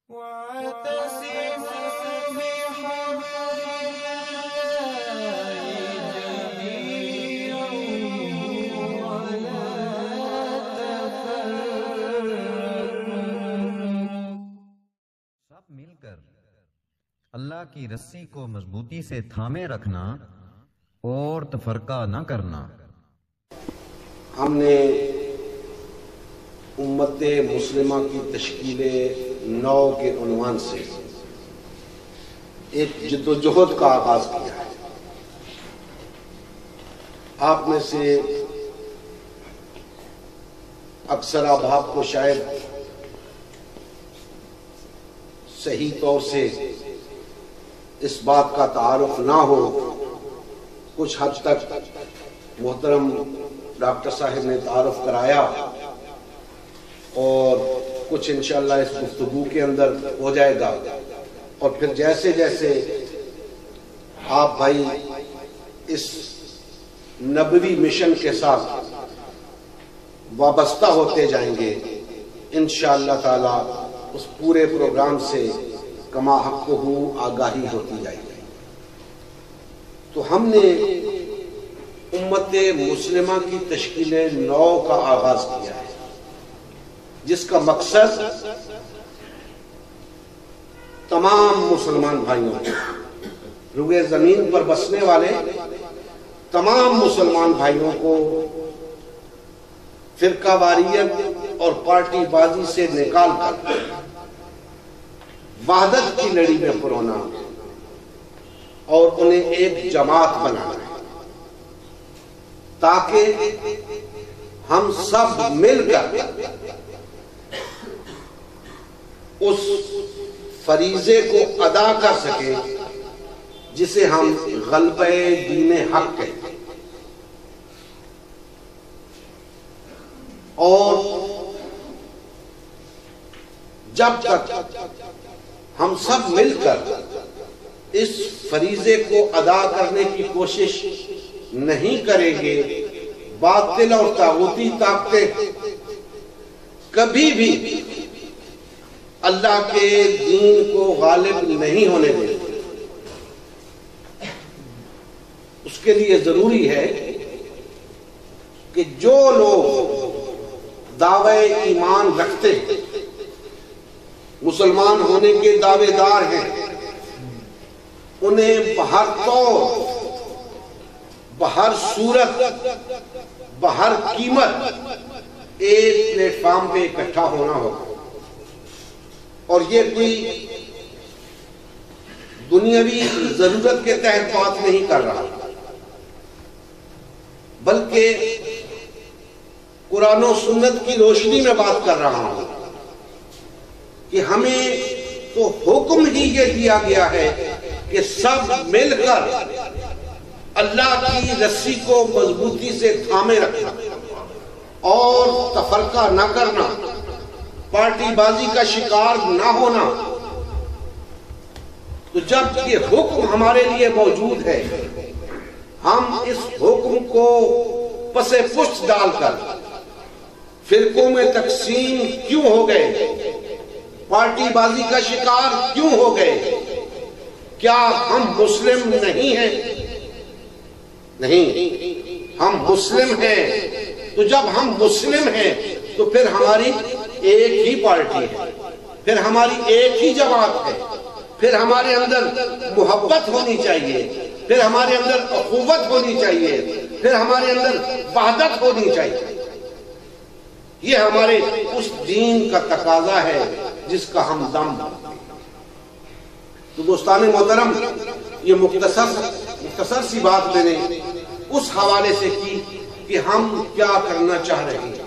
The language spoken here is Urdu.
مل کر اللہ کی رسی کو مضبوطی سے تھامے رکھنا اور تفرقہ نہ کرنا۔ ہم نے امت مسلمہ کی تشکیل نو کے عنوان سے ایک جدوجہد کا آغاز کیا ہے۔ آپ میں سے اکثر احباب کو شاید صحیح طور سے اس بات کا تعارف نہ ہو، کچھ حد تک محترم ڈاکٹر صاحب نے تعارف کرایا اور کچھ انشاءاللہ اس گفتگو کے اندر ہو جائے گا، اور پھر جیسے جیسے آپ بھائی اس نبوی مشن کے ساتھ وابستہ ہوتے جائیں گے انشاءاللہ تعالی اس پورے پروگرام سے کما حق ہو آگاہی ہوتی جائے گی۔ تو ہم نے امت مسلمہ کی تشکیل نو کا آغاز کیا ہے، جس کا مقصد تمام مسلمان بھائیوں کو، روئے زمین پر بسنے والے تمام مسلمان بھائیوں کو فرقہ واریت اور پارٹی بازی سے نکال کر وحدت کی لڑی میں پرونا اور انہیں ایک جماعت بنانا ہے، تاکہ ہم سب مل کر اس فریضے کو ادا کر سکیں جسے ہم غلبہ دین حق کہتے ہیں۔ اور جب تک ہم سب مل کر اس فریضے کو ادا کرنے کی کوشش نہیں کریں گے، باطل اور طاغوتی طاقتیں کبھی بھی اللہ کے دین کو غالب نہیں ہونے دیں۔ اس کے لیے ضروری ہے کہ جو لوگ دعوی ایمان رکھتے ہیں، مسلمان ہونے کے دعوے دار ہیں، انہیں بہر طور، بہر صورت، بہر قیمت ایک پلیٹ فارم پہ اکٹھا ہونا ہوگا۔ اور یہ کوئی دنیاوی ضرورت کے تحت بات نہیں کر رہا، بلکہ قرآن و سنت کی روشنی میں بات کر رہا ہوں کہ ہمیں تو حکم ہی یہ دیا گیا ہے کہ سب مل کر اللہ کی رسی کو مضبوطی سے تھامے رکھنا اور تفرقہ نہ کرنا، پارٹی بازی کا شکار نہ ہونا۔ تو جب یہ حکم ہمارے لیے موجود ہے، ہم اس حکم کو پس پشت ڈال کر فرقوں میں تقسیم کیوں ہو گئے، پارٹی بازی کا شکار کیوں ہو گئے؟ کیا ہم مسلم نہیں ہیں؟ نہیں، ہم مسلم ہیں۔ تو جب ہم مسلم ہیں تو پھر ہماری ایک ہی پارٹی ہے، پھر ہماری ایک ہی جماعت ہے، پھر ہمارے اندر محبت ہونی چاہیے، پھر ہمارے اندر اخوت ہونی چاہیے، پھر ہمارے اندر وحدت ہونی چاہیے۔ یہ ہمارے اس دین کا تقاضا ہے جس کا ہم دم۔ تو دوستان محترم، یہ مختصر سی بات میں نے اس حوالے سے کی کہ ہم کیا کرنا چاہ رہے ہیں۔